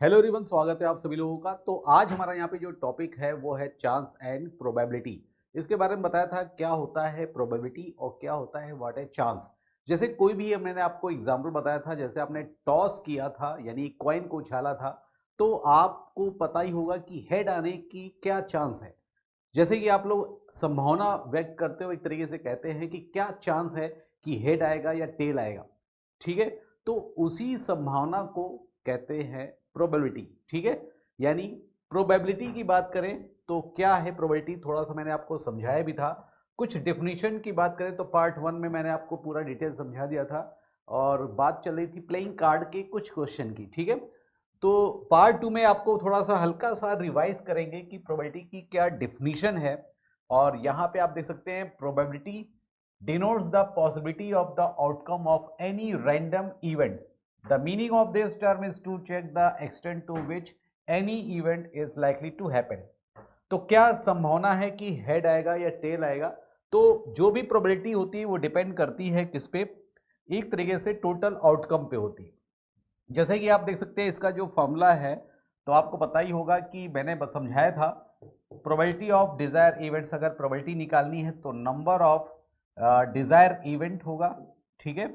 Hello everyone, स्वागत है आप सभी लोगों का। तो आज हमारा यहाँ पे जो टॉपिक है वो है चांस एंड प्रोबेबिलिटी। इसके बारे में बताया था क्या होता है प्रोबेबिलिटी और क्या होता है व्हाट है चांस। जैसे कोई भी मैंने आपको एग्जांपल बताया था, जैसे आपने टॉस किया था यानी कॉइन को उछाला था, तो आपको पता ही होगा कि हेड आने की क्या चांस है। जैसे कि आप लोग संभावना व्यक्त करते हो, एक तरीके से कहते हैं कि क्या चांस है कि हेड आएगा या टेल आएगा। ठीक है, तो उसी संभावना को कहते हैं प्रोबेबिलिटी। ठीक है, यानी प्रोबेबिलिटी की बात करें तो क्या है प्रोबेबिलिटी, थोड़ा सा मैंने आपको समझाया भी था। कुछ डेफिनेशन की बात करें तो पार्ट 1 में मैंने आपको पूरा डिटेल समझा दिया था और बात चल रही थी प्लेइंग कार्ड के कुछ क्वेश्चन की। ठीक है, तो पार्ट 2 में आपको थोड़ा सा हल्का सा रिवाइज करेंगे कि प्रोबेबिलिटी की क्या डेफिनेशन है। और यहाँ पे आप देख सकते हैं probability denotes the possibility of the outcome of any random event. The meaning of this term is to check the extent to which any event is likely to happen. तो क्या संभावना है कि हेड आएगा या टेल आएगा। तो जो भी प्रोबेबिलिटी होती है वो डिपेंड करती है किस पे, एक तरीके से टोटल आउटकम पे होती है। जैसे कि आप देख सकते हैं इसका जो फॉर्मूला है, तो आपको पता ही होगा कि मैंने समझाया था प्रोबेबिलिटी ऑफ डिजायर इवेंट्स। अगर प्रोबेबिलिटी निकालनी है तो नंबर ऑफ डिजायर इवेंट होगा, ठीक है,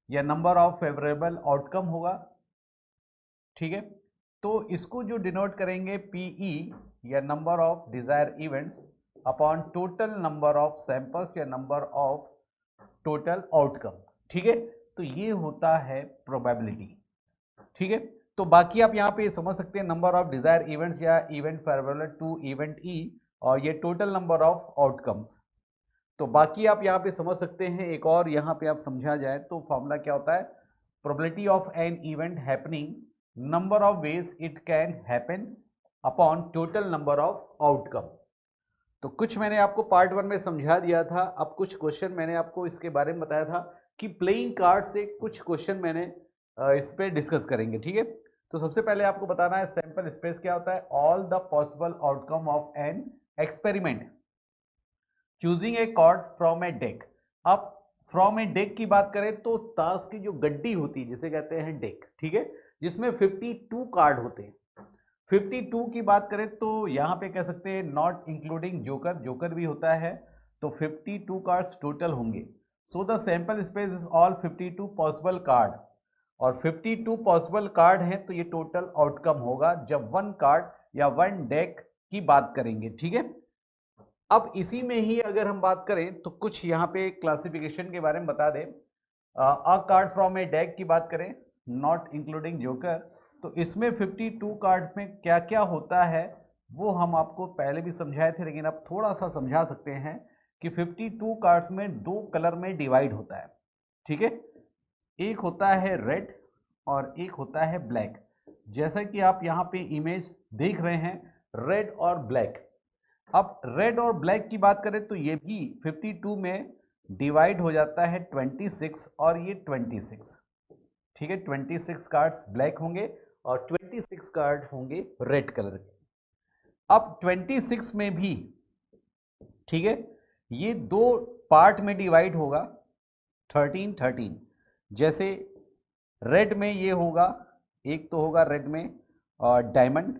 या नंबर ऑफ फेवरेबल आउटकम होगा। ठीक है, तो इसको जो डिनोट करेंगे पीई या number of desire events upon total number of samples या नंबर ऑफ टोटल आउटकम। ठीक है, तो ये होता है प्रोबेबिलिटी। ठीक है, तो बाकी आप यहाँ पे समझ सकते हैं नंबर ऑफ डिजायर इवेंट्स या event favourable to event E, और ये टोटल नंबर ऑफ आउटकम्स। तो बाकी आप यहाँ पे समझ सकते हैं। एक और यहाँ पे आप समझा जाए तो फॉर्मूला क्या होता है, probability of an event happening number of ways it can happen upon total number of outcome. तो कुछ मैंने आपको पार्ट 1 में समझा दिया था। अब कुछ क्वेश्चन मैंने आपको इसके बारे में बताया था कि प्लेइंग कार्ड से कुछ क्वेश्चन मैंने इस पे डिस्कस करेंगे। ठीक है, तो सबसे पहले आपको बताना है सैंपल स्पेस क्या होता है। All the possible outcome of an experiment choosing a card from a deck. अब फ्रॉम ए डेक की बात करें तो ताश की जो गड्डी होती है जिसे कहते हैं डेक, ठीक है, जिसमें 52 कार्ड होते हैं। 52 की बात करें तो यहाँ पे कह सकते हैं नॉट इंक्लूडिंग जोकर, जोकर भी होता है, तो 52 कार्ड्स टोटल होंगे। So the sample space is all 52 possible card, और 52 पॉसिबल कार्ड हैं तो ये टोटल आउटकम होगा जब वन कार्ड या वन डेक की बात करेंगे। ठीक है, अब इसी में ही अगर हम बात करें तो कुछ यहाँ पे क्लासिफिकेशन के बारे में बता दें। अ कार्ड फ्रॉम ए डेक की बात करें नॉट इंक्लूडिंग जोकर, तो इसमें 52 कार्ड में क्या क्या होता है वो हम आपको पहले भी समझाए थे, लेकिन अब थोड़ा सा समझा सकते हैं कि 52 कार्ड्स में दो कलर में डिवाइड होता है। ठीक है, एक होता है रेड और एक होता है ब्लैक। जैसा कि आप यहाँ पे इमेज देख रहे हैं, रेड और ब्लैक। अब रेड और ब्लैक की बात करें तो ये भी 52 में डिवाइड हो जाता है 26 और ये 26। ठीक है, 26 कार्ड्स ब्लैक होंगे और 26 कार्ड होंगे रेड कलर के। अब 26 में भी, ठीक है, ये दो पार्ट में डिवाइड होगा 13 13। जैसे रेड में ये होगा, एक तो होगा रेड में डायमंड,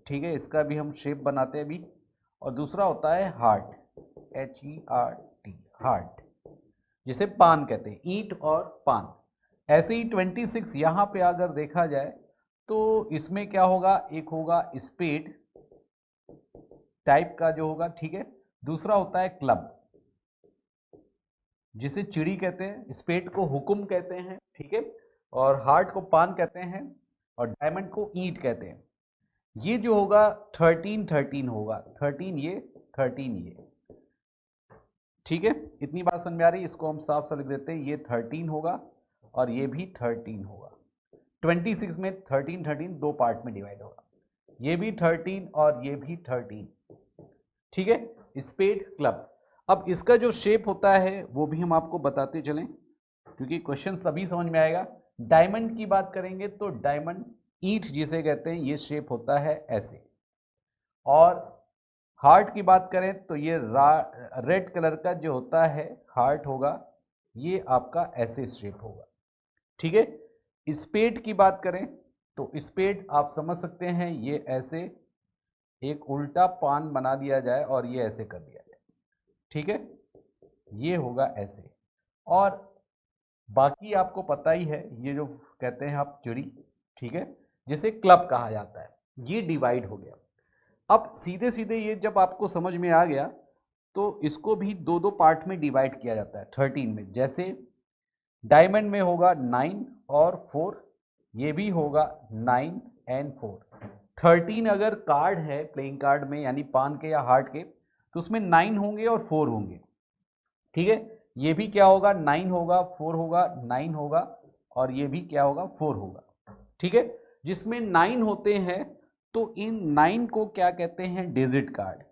ठीक है, इसका भी हम शेप बनाते हैं अभी, और दूसरा होता है हार्ट, HERT, हार्ट, जिसे पान कहते हैं, ईंट और पान। ऐसे ही 26 यहाँ पे अगर देखा जाए तो इसमें क्या होगा, एक होगा स्पेड टाइप का जो होगा, ठीक है, दूसरा होता है क्लब जिसे चिड़ी कहते हैं, स्पेड को हुकुम कहते हैं, ठीक है, और हार्ट को पान कहते हैं, और डायमंड को ईंट कहते हैं। ये जो होगा 13 13 होगा, 13 ये 13 ये। ठीक है, इतनी बात समझ में आ रही है, इसको हम साफ साफ लिख देते हैं, ये 13 होगा और ये भी 13 होगा। 26 में 13 13 दो पार्ट में डिवाइड होगा, ये भी 13 और ये भी 13। ठीक है, स्पेड क्लब। अब इसका जो शेप होता है वो भी हम आपको बताते चलें क्योंकि क्वेश्चन सभी समझ में आएगा। डायमंड की बात करेंगे तो डायमंड ईंट जिसे कहते हैं, ये शेप होता है ऐसे। और हार्ट की बात करें तो ये रेड कलर का जो होता है हार्ट होगा, ये आपका ऐसे शेप होगा। ठीक है, स्पेड की बात करें तो स्पेड आप समझ सकते हैं, ये ऐसे एक उल्टा पान बना दिया जाए और ये ऐसे कर दिया जाए, ठीक है, ये होगा ऐसे। और बाकी आपको पता ही है, ये जो कहते हैं आप चिड़ी, ठीक है, जिसे क्लब कहा जाता है, ये डिवाइड हो गया। अब सीधे सीधे ये जब आपको समझ में आ गया तो इसको भी दो दो पार्ट में डिवाइड किया जाता है 13 में। जैसे डायमंड में होगा 9 और 4, ये भी होगा 9 एंड 4। 13 अगर कार्ड है प्लेइंग कार्ड में, यानी पान के या हार्ट के, तो उसमें 9 होंगे और 4 होंगे, ठीक है। ये भी क्या होगा, 9 होगा, 4 होगा, 9 होगा, और ये भी क्या होगा, 4 होगा, ठीक है। जिसमें 9 होते हैं तो इन 9 को क्या कहते हैं, डिजिट कार्ड,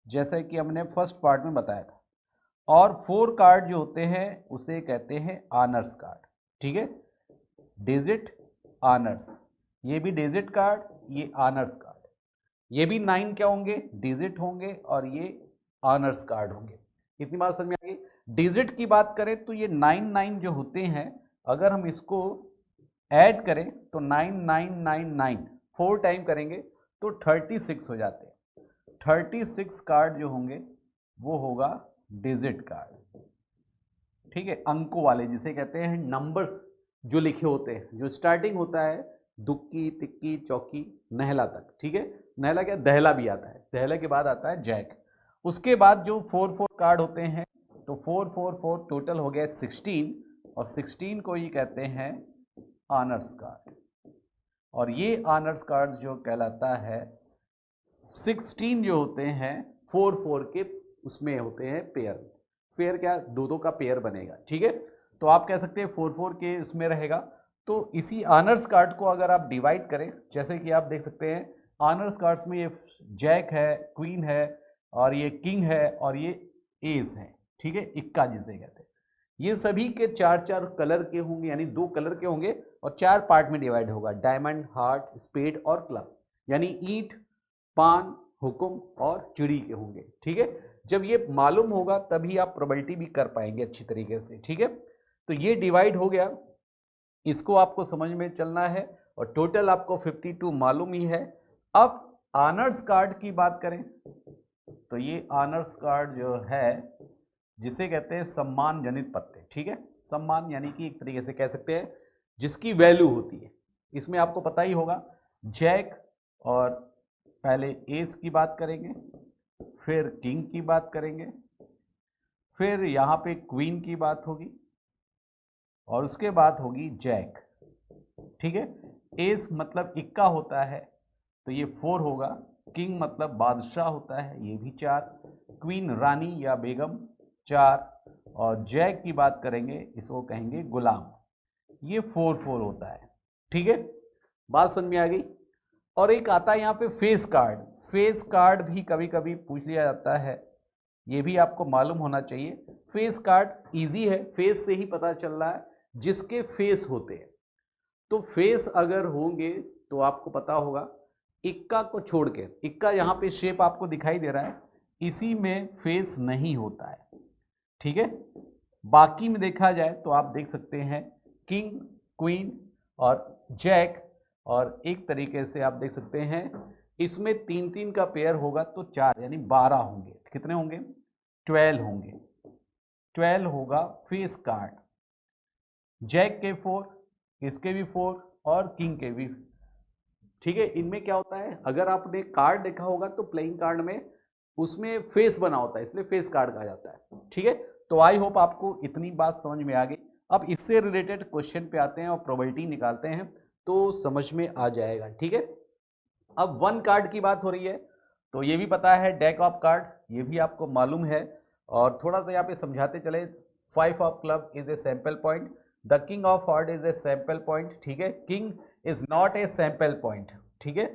जैसा कि हमने फर्स्ट पार्ट में बताया था। और 4 कार्ड जो होते हैं उसे कहते हैं ऑनर्स कार्ड, ठीक है, डिजिट ऑनर्स। ये भी डिजिट कार्ड, ये ऑनर्स कार्ड। ये भी 9 क्या होंगे, डिजिट होंगे, और ये ऑनर्स कार्ड होंगे। इतनी बात समझ में आ गई। डिजिट की बात करें तो ये 9 जो होते हैं, अगर हम इसको ऐड करें तो 9 4 टाइम करेंगे तो 36 हो जाते हैं। 36 कार्ड जो होंगे वो होगा डिजिट कार्ड, ठीक है, अंकों वाले, जिसे कहते हैं नंबर्स जो लिखे होते हैं, जो स्टार्टिंग होता है दुक्की तिक्की चौकी नहला तक, ठीक है। नहला क्या, दहला भी आता है, दहला के बाद आता है जैक। उसके बाद जो 4 कार्ड होते हैं, तो 4 टोटल हो गया 16, और 16 को ही कहते हैं ऑनर्स कार्ड। और ये ऑनर्स कार्ड जो कहलाता है, 16 जो होते हैं 4 के उसमें होते हैं पेयर। पेयर क्या, दो का पेयर बनेगा, ठीक है। तो आप कह सकते हैं 4 के उसमें रहेगा। तो इसी ऑनर्स कार्ड को अगर आप डिवाइड करें, जैसे कि आप देख सकते हैं ऑनर्स कार्ड्स में ये जैक है, क्वीन है, और ये किंग है, और ये एस है, ठीक है, इक्का जिसे कहते हैं। ये सभी के 4 कलर के होंगे, यानी 2 कलर के होंगे, और 4 पार्ट में डिवाइड होगा, डायमंड, हार्ट, स्पेड और क्लब, यानी ईंट, पान, हुक्म और चिड़ी के होंगे, ठीक है। जब ये मालूम होगा तभी आप प्रोबेबिलिटी भी कर पाएंगे अच्छी तरीके से, ठीक है। तो ये डिवाइड हो गया, इसको आपको समझ में चलना है, और टोटल आपको 52 मालूम ही है। अब ऑनर्स कार्ड की बात करें तो ये ऑनर्स कार्ड जो है, जिसे कहते हैं सम्मान जनित पत्ते, ठीक है। सम्मान यानी कि एक तरीके से कह सकते हैं जिसकी वैल्यू होती है। इसमें आपको पता ही होगा, जैक, और पहले एस की बात करेंगे, फिर किंग की बात करेंगे, फिर यहाँ पे क्वीन की बात होगी, और उसके बाद होगी जैक, ठीक है। एस मतलब इक्का होता है तो ये 4 होगा, किंग मतलब बादशाह होता है, ये भी 4, क्वीन रानी या बेगम 4, और जैक की बात करेंगे, इसको कहेंगे गुलाम, ये 4 होता है, ठीक है। बात समझ में आ गई। और एक आता है यहाँ पे फेस कार्ड। फेस कार्ड भी कभी कभी पूछ लिया जाता है, ये भी आपको मालूम होना चाहिए। फेस कार्ड इजी है, फेस से ही पता चल रहा है, जिसके फेस होते हैं। तो फेस अगर होंगे तो आपको पता होगा, इक्का को छोड़ के, इक्का यहाँ पे शेप आपको दिखाई दे रहा है, इसी में फेस नहीं होता है, ठीक है। बाकी में देखा जाए तो आप देख सकते हैं किंग, क्वीन और जैक, और एक तरीके से आप देख सकते हैं इसमें 3 का पेयर होगा तो 4 यानी 12 होंगे। कितने होंगे, 12 होंगे। 12 होगा फेस कार्ड। जैक के 4, इसके भी 4, और किंग के भी, ठीक है। इनमें क्या होता है, अगर आपने कार्ड देखा होगा तो प्लेइंग कार्ड में उसमें फेस बना होता है, इसलिए फेस कार्ड कहा जाता है, ठीक है। तो आई होप आपको इतनी बात समझ में आ गई। अब इससे रिलेटेड क्वेश्चन पे आते हैं और प्रोबेबिलिटी निकालते हैं, तो समझ में आ जाएगा, ठीक है। अब 1 कार्ड की बात हो रही है, तो ये भी पता है डेक ऑफ कार्ड, ये भी आपको मालूम है। और थोड़ा सा यहाँ पे समझाते चले, 5 of club is a sample point, the king of heart is a sample point, ठीक है। King is not a sample point, ठीक है।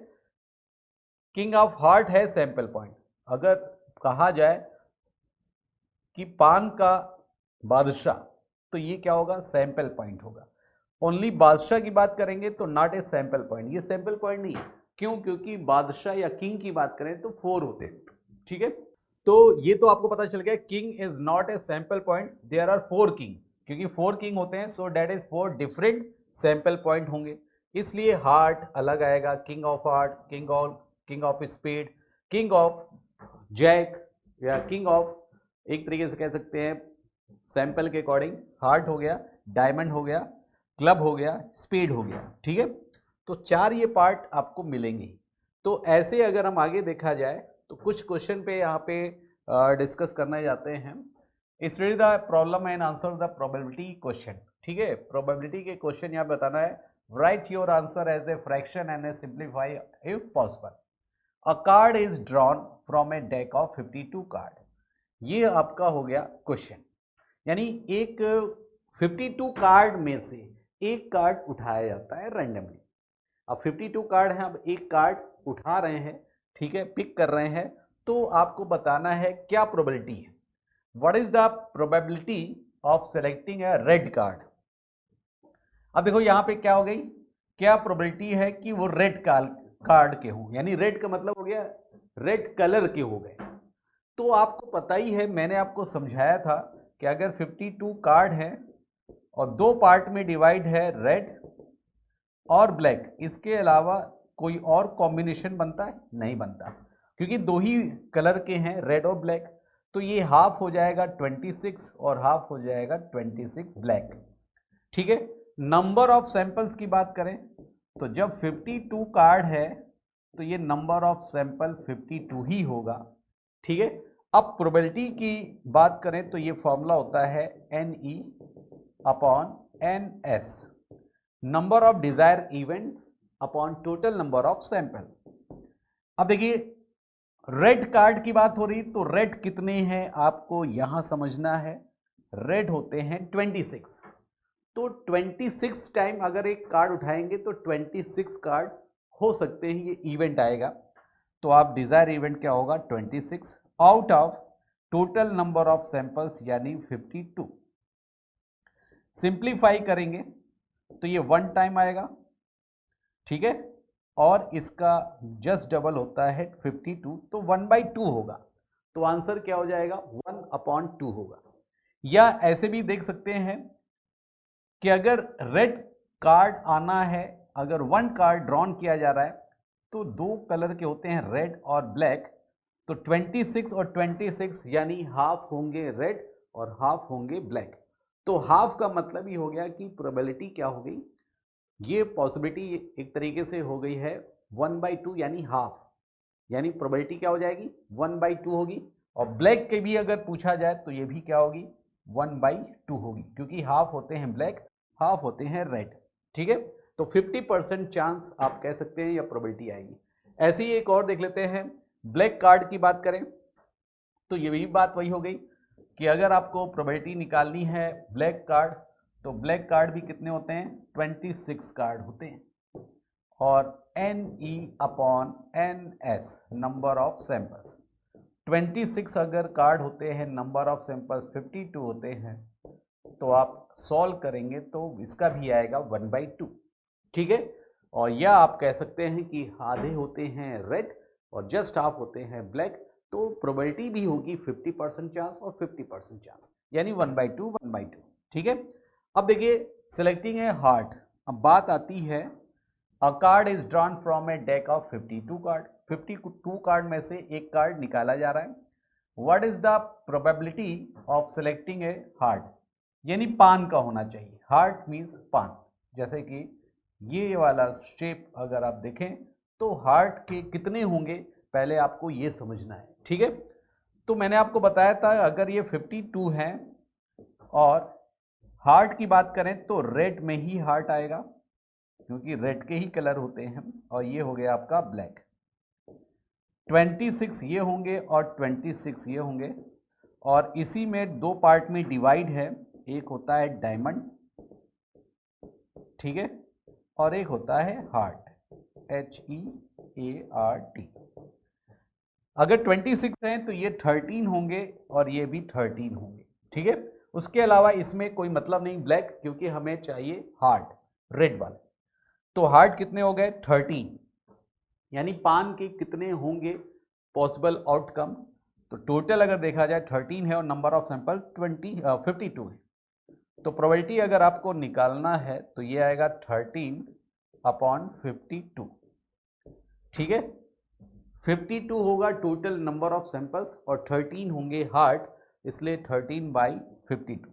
किंग ऑफ हार्ट है सैंपल पॉइंट। अगर कहा जाए कि पान का बादशाह, तो ये क्या होगा, सैंपल पॉइंट होगा। ओनली बादशाह की बात करेंगे तो नॉट ए सैंपल पॉइंट, ये सैंपल पॉइंट नहीं है। क्यों, क्योंकि बादशाह या किंग की बात करें तो 4 होते हैं, ठीक है। तो ये तो आपको पता चल गया, king is not a sample point, there are 4 king, क्योंकि 4 किंग होते हैं, so that is 4 different sample point होंगे। इसलिए हार्ट अलग आएगा, king of heart, king of spade, king of jack या किंग ऑफ, एक तरीके से कह सकते हैं सैंपल के अकॉर्डिंग हार्ट हो गया, डायमंड हो गया, क्लब हो गया, स्पीड हो गया। ठीक है, तो चार ये पार्ट आपको मिलेंगे। तो ऐसे अगर हम आगे देखा जाए तो कुछ क्वेश्चन पे यहाँ पे डिस्कस करने जाते हैं। Study the problem and answer the probability question. ठीक है, प्रोबेबिलिटी के क्वेश्चन यहाँ बताना है। Write your answer as a fraction and simplify if possible. A card is drawn from a deck of 52 card. ये आपका हो गया क्वेश्चन, यानी एक 52 कार्ड में से एक कार्ड उठाया जाता है रैंडमली। अब 52 कार्ड हैं, अब एक कार्ड उठा रहे हैं, ठीक है, पिक कर रहे हैं, तो आपको बताना है क्या प्रोबेबिलिटी है। What is the probability of selecting A red card. अब देखो यहां पे क्या हो गई, क्या प्रोबेबिलिटी है कि वो रेड कार्ड के हो, यानी रेड का मतलब हो गया रेड कलर के हो गए। तो आपको पता ही है, मैंने आपको समझाया था कि अगर 52 कार्ड हैं और दो पार्ट में डिवाइड है रेड और ब्लैक, इसके अलावा कोई और कॉम्बिनेशन बनता है? नहीं बनता, क्योंकि दो ही कलर के हैं रेड और ब्लैक। तो ये हाफ हो जाएगा 26 और हाफ हो जाएगा 26 ब्लैक। ठीक है, नंबर ऑफ सैंपल्स की बात करें तो जब 52 कार्ड है तो ये नंबर ऑफ सैंपल 52 ही होगा। ठीक है, अब प्रोबेबिलिटी की बात करें तो ये फॉर्मूला होता है NE upon NS, number of desire events upon total number of sample. अब देखिए रेड कार्ड की बात हो रही, तो रेड कितने हैं आपको यहां समझना है। रेड होते हैं 26, तो 26 टाइम अगर एक कार्ड उठाएंगे तो 26 कार्ड हो सकते हैं, ये इवेंट आएगा। तो आप डिजायर इवेंट क्या होगा 26 out of total number of samples यानी 52। सिंप्लीफाई करेंगे तो ये 1 टाइम आएगा, ठीक है, और इसका जस्ट डबल होता है 52, तो 1/2 होगा। तो आंसर क्या हो जाएगा 1/2 होगा। या ऐसे भी देख सकते हैं कि अगर रेड कार्ड आना है, अगर 1 कार्ड ड्रॉन किया जा रहा है तो दो कलर के होते हैं रेड और ब्लैक, तो 26 और 26 यानी हाफ होंगे रेड और हाफ होंगे ब्लैक। तो हाफ का मतलब ही हो गया कि प्रोबेबिलिटी क्या हो गई, ये पॉसिबिलिटी एक तरीके से हो गई है 1/2 यानी हाफ, यानी प्रोबेबिलिटी क्या हो जाएगी 1/2 होगी। और ब्लैक के भी अगर पूछा जाए तो ये भी क्या होगी 1/2 होगी, क्योंकि हाफ होते हैं ब्लैक, हाफ होते हैं रेड। ठीक है, तो 50% चांस आप कह सकते हैं या प्रोबेबिलिटी आएगी। ऐसे ही एक और देख लेते हैं, ब्लैक कार्ड की बात करें तो ये भी बात वही हो गई कि अगर आपको प्रोबेबिलिटी निकालनी है ब्लैक कार्ड, तो ब्लैक कार्ड भी कितने होते हैं 26 कार्ड होते हैं, और NE upon NS number of samples. 26 अगर कार्ड होते हैं, नंबर ऑफ सैंपल्स 52 होते हैं, तो आप सॉल्व करेंगे तो इसका भी आएगा 1/2। ठीक है, और या आप कह सकते हैं कि आधे होते हैं रेड और जस्ट हाफ होते हैं ब्लैक, तो प्रोबेबिलिटी भी होगी 50% चांस और 50% चांस, यानी 1/2 1/2। ठीक है, अब देखिए सिलेक्टिंग ए हार्ट। अब बात आती है अ card is drawn from a deck of 52 card. 52 card में से एक कार्ड निकाला जा रहा है। What is the probability of selecting A heart, यानी पान का होना चाहिए। हार्ट मीन्स पान, जैसे कि ये वाला शेप अगर आप देखें तो हार्ट के कितने होंगे पहले आपको ये समझना है। ठीक है, तो मैंने आपको बताया था अगर ये 52 है और हार्ट की बात करें तो रेड में ही हार्ट आएगा, क्योंकि रेड के ही कलर होते हैं, और ये हो गया आपका ब्लैक। 26 ये होंगे और 26 ये होंगे, और इसी में दो पार्ट में डिवाइड है, एक होता है डायमंड, ठीक है, और एक होता है हार्ट HEART। अगर 26 हैं तो ये 13 होंगे और ये भी 13 होंगे। ठीक है, उसके अलावा इसमें कोई मतलब नहीं ब्लैक, क्योंकि हमें चाहिए हार्ट रेड वाले। तो हार्ट कितने हो गए 13, यानी पान के कितने होंगे पॉसिबल आउटकम। तो टोटल अगर देखा जाए 13 है और नंबर ऑफ सैंपल 52 है। तो प्रोबेबिलिटी अगर आपको निकालना है तो ये आएगा 13 अपॉन 52। ठीक है, 52 होगा टोटल नंबर ऑफ सैंपल्स और 13 होंगे हार्ट, इसलिए 13/52।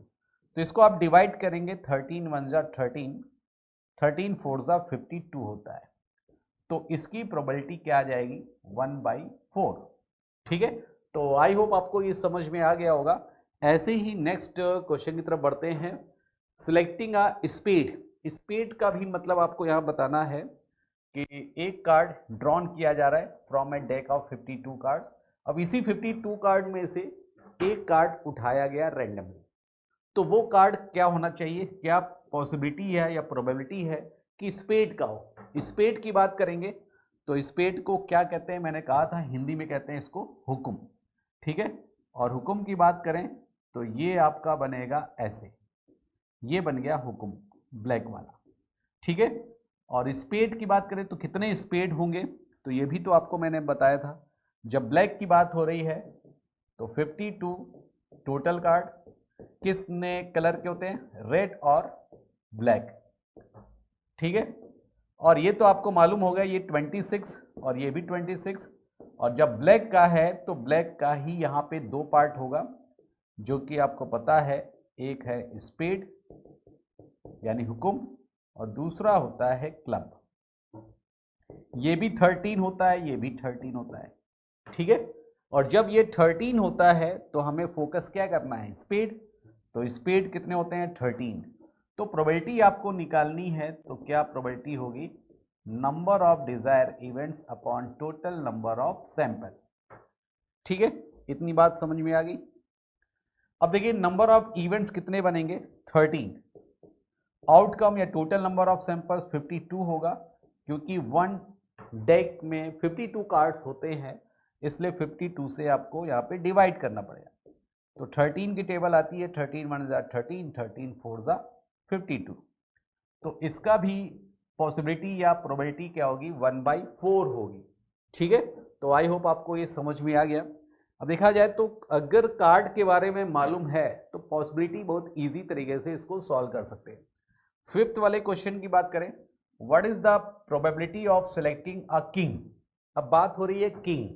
तो इसको आप डिवाइड करेंगे, 13 वन जा 13, 13 फोर जा 52 होता है। तो इसकी प्रोबेबिलिटी क्या आ जाएगी, 1/4। ठीक है, तो आई होप आपको ये समझ में आ गया होगा। ऐसे ही नेक्स्ट क्वेश्चन की तरफ बढ़ते हैं। सिलेक्टिंग अ स्पेड, स्पेड का भी मतलब आपको यहाँ बताना है कि एक कार्ड ड्रॉन किया जा रहा है from a deck of 52 cards. अब इसी 52 कार्ड में से एक कार्ड उठाया गया रैंडमली, तो वो कार्ड क्या होना चाहिए, क्या पॉसिबिलिटी है या प्रोबेबिलिटी है कि स्पेड का हो। स्पेड की बात करेंगे तो स्पेड को क्या कहते हैं, मैंने कहा था हिंदी में कहते हैं इसको हुक्म। ठीक है, और हुक्म की बात करें तो ये आपका बनेगा ऐसे, ये बन गया हुक्म ब्लैक वाला। ठीक है, और स्पेड की बात करें तो कितने स्पेड होंगे, तो ये भी तो आपको मैंने बताया था। जब ब्लैक की बात हो रही है तो 52 टोटल कार्ड किसने कलर के होते हैं, रेड और ब्लैक। ठीक है, और ये तो आपको मालूम होगा ये 26 और ये भी 26, और जब ब्लैक का है तो ब्लैक का ही यहाँ पे दो पार्ट होगा, जो कि आपको पता है, एक है स्पेड यानी हुक्म और दूसरा होता है क्लब। ये भी 13 होता है, ये भी 13 होता है। ठीक है, और जब ये 13 होता है तो हमें फोकस क्या करना है, स्पीड। तो स्पीड कितने होते हैं, 13। तो प्रोबेबिलिटी आपको निकालनी है, तो क्या प्रोबेबिलिटी होगी, number of desire events upon total number of sample. ठीक है, इतनी बात समझ में आ गई। अब देखिए नंबर ऑफ इवेंट्स कितने बनेंगे, 13। आउटकम या टोटल नंबर ऑफ सैंपल्स 52 होगा, क्योंकि वन डेक में 52 कार्ड्स होते हैं, इसलिए 52 से आपको यहाँ पे डिवाइड करना पड़ेगा। तो 13 की टेबल आती है, 13 वन जा 13, 13 फोर जा 52। तो इसका भी पॉसिबिलिटी या प्रोबेबिलिटी क्या होगी, 1/4 होगी। ठीक है, तो आई होप आपको ये समझ में आ गया। अब देखा जाए तो अगर कार्ड के बारे में मालूम है तो पॉसिबिलिटी बहुत ईजी तरीके से इसको सॉल्व कर सकते हैं। फिफ्थ वाले क्वेश्चन की बात करें, what is the probability of selecting a king. अब बात हो रही है किंग।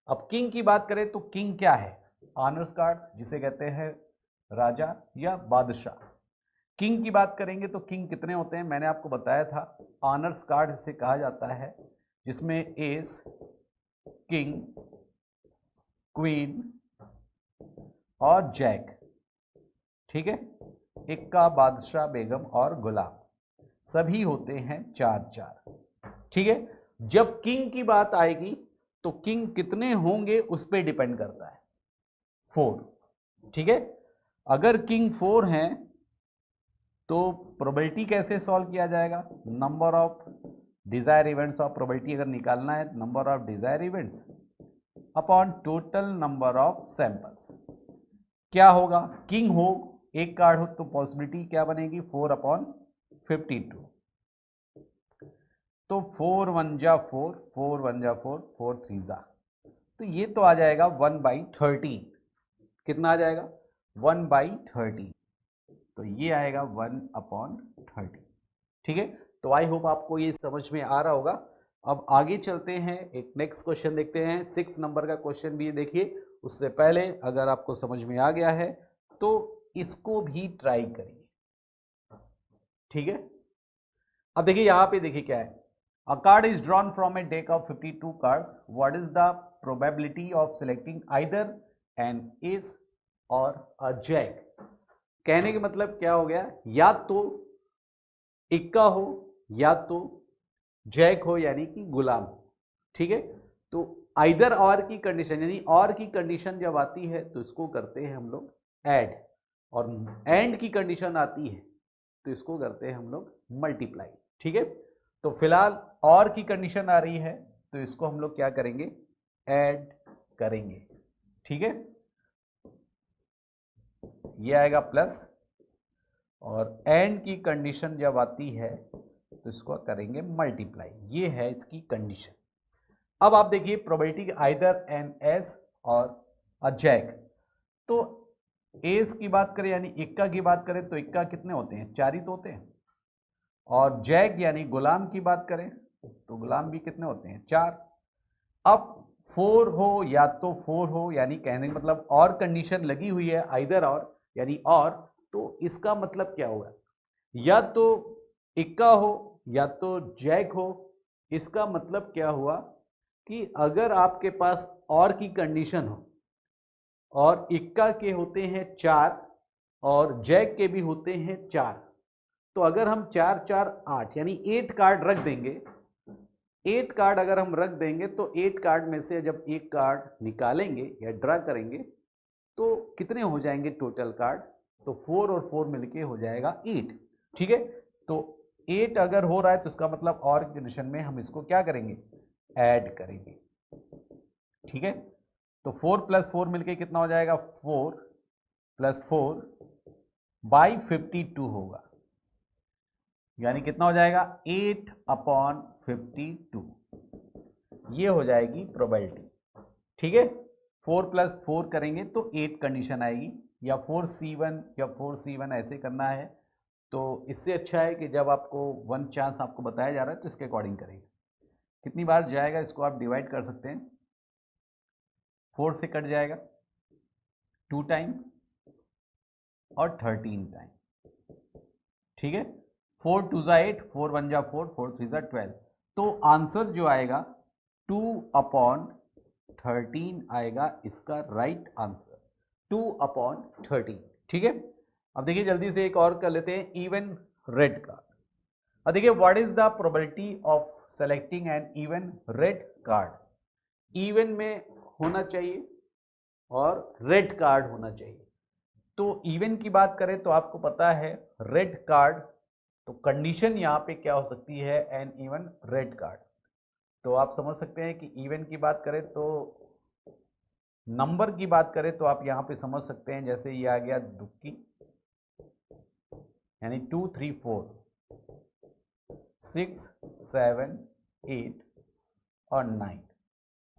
अब किंग की बात करें तो किंग क्या है, ऑनर्स कार्ड्स जिसे कहते हैं राजा या बादशाह। किंग की बात करेंगे तो किंग कितने होते हैं, मैंने आपको बताया था ऑनर्स कार्ड इसे कहा जाता है, जिसमें एस, किंग, क्वीन और जैक। ठीक है, इक्का, बादशाह, बेगम और गुलाम सभी होते हैं 4-4। ठीक है, जब किंग की बात आएगी तो किंग कितने होंगे उस पर डिपेंड करता है, 4। ठीक है, अगर किंग 4 हैं तो प्रोबेबिलिटी कैसे सॉल्व किया जाएगा, number of desire events of probability अगर निकालना है, number of desire events upon total number of samples. क्या होगा, किंग हो, एक कार्ड हो, तो पॉसिबिलिटी क्या बनेगी, 4/52। तो 4 वन जा 4, 4 वन जा 4, 4 3 जा, तो ये तो आ जाएगा 1/13। कितना आ जाएगा, 1/13। तो ये आएगा 1/30। ठीक है, तो आई होप आपको ये समझ में आ रहा होगा। अब आगे चलते हैं, एक नेक्स्ट क्वेश्चन देखते हैं। 6 नंबर का क्वेश्चन भी देखिए। उससे पहले अगर आपको समझ में आ गया है तो इसको भी ट्राई करिए। ठीक है, अब देखिए यहां पे देखिए क्या है, अ card is drawn from a deck of 52 cards, what is the probability of selecting either an S और अ जैक। कहने का मतलब क्या हो गया, या तो इक्का हो या तो जैक हो यानी कि गुलाम हो। ठीक है, तो आइदर और की कंडीशन यानी और की कंडीशन जब आती है तो इसको करते हैं हम लोग ऐड, और एंड की कंडीशन आती है तो इसको करते हैं हम लोग मल्टीप्लाई। ठीक है, तो फिलहाल और की कंडीशन आ रही है तो इसको हम लोग क्या करेंगे, ऐड करेंगे। ठीक है, ये आएगा प्लस, और एंड की कंडीशन जब आती है तो इसको करेंगे मल्टीप्लाई। ये है इसकी कंडीशन। अब आप देखिए प्रोबेबिलिटी आइदर एन एस और अ जैक। तो एस की बात करें यानी इक्का की बात करें तो इक्का कितने होते हैं, 4 ही तो होते हैं। और जैक यानी गुलाम की बात करें तो गुलाम भी कितने होते हैं? 4। अब 4 हो या तो 4 हो, यानी कहने का मतलब और कंडीशन लगी हुई है, आइदर और यानी और, तो इसका मतलब क्या हुआ? या तो इक्का हो या तो जैक हो। इसका मतलब क्या हुआ कि अगर आपके पास और की कंडीशन हो और इक्का के होते हैं 4 और जैक के भी होते हैं 4, तो अगर हम 4 4 8 यानी 8 कार्ड रख देंगे, 8 कार्ड अगर हम रख देंगे तो 8 कार्ड में से जब एक कार्ड निकालेंगे या ड्रा करेंगे तो कितने हो जाएंगे टोटल कार्ड? तो 4 और 4 मिलके हो जाएगा 8। ठीक है, तो 8 अगर हो रहा है तो इसका मतलब और कंडीशन में हम इसको क्या करेंगे? ऐड करेंगे। ठीक है, तो 4 + 4 मिलके कितना हो जाएगा? 4 + 4 बाई 52 होगा, यानी कितना हो जाएगा? 8/52। ये हो जाएगी प्रोबेबिलिटी। ठीक है, 4 + 4 करेंगे तो 8 कंडीशन आएगी, या 4C1 या 4C1 ऐसे करना है। तो इससे अच्छा है कि जब आपको 1 चांस आपको बताया जा रहा है तो इसके अकॉर्डिंग करेंगे। कितनी बार जाएगा इसको आप डिवाइड कर सकते हैं। 4 से कट जाएगा 2 टाइम और 13 टाइम। ठीक है, 4 2 ज़ा 8, 4 1 ज़ा 4, 4 3 ज़ा 12। तो आंसर जो आएगा 2/13 आएगा इसका राइट आंसर, 2/13। ठीक है, अब देखिए जल्दी से एक और कर लेते हैं, इवन रेड कार्ड। अब देखिए what is the probability of selecting an even red card? Even में होना चाहिए और रेड कार्ड होना चाहिए। तो इवन की बात करें तो आपको पता है रेड कार्ड, तो कंडीशन यहां पे क्या हो सकती है? An even red card. तो आप समझ सकते हैं कि इवन की बात करें तो नंबर की बात करें तो आप यहां पे समझ सकते हैं, जैसे ये आ गया दुक्की, यानी 2 3 4 6 7 8 और 9।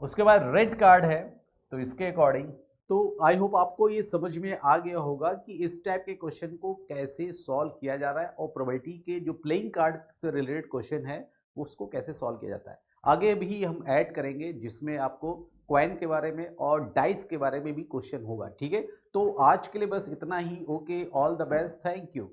उसके बाद रेड कार्ड है तो इसके अकॉर्डिंग, तो आई होप आपको ये समझ में आ गया होगा कि इस टाइप के क्वेश्चन को कैसे सॉल्व किया जा रहा है और प्रोबेबिलिटी के जो प्लेइंग कार्ड से रिलेटेड क्वेश्चन है उसको कैसे सॉल्व किया जाता है। आगे भी हम ऐड करेंगे जिसमें आपको कॉइन के बारे में और डाइस के बारे में भी क्वेश्चन होगा। ठीक है, तो आज के लिए बस इतना ही। Okay, all the best, thank you.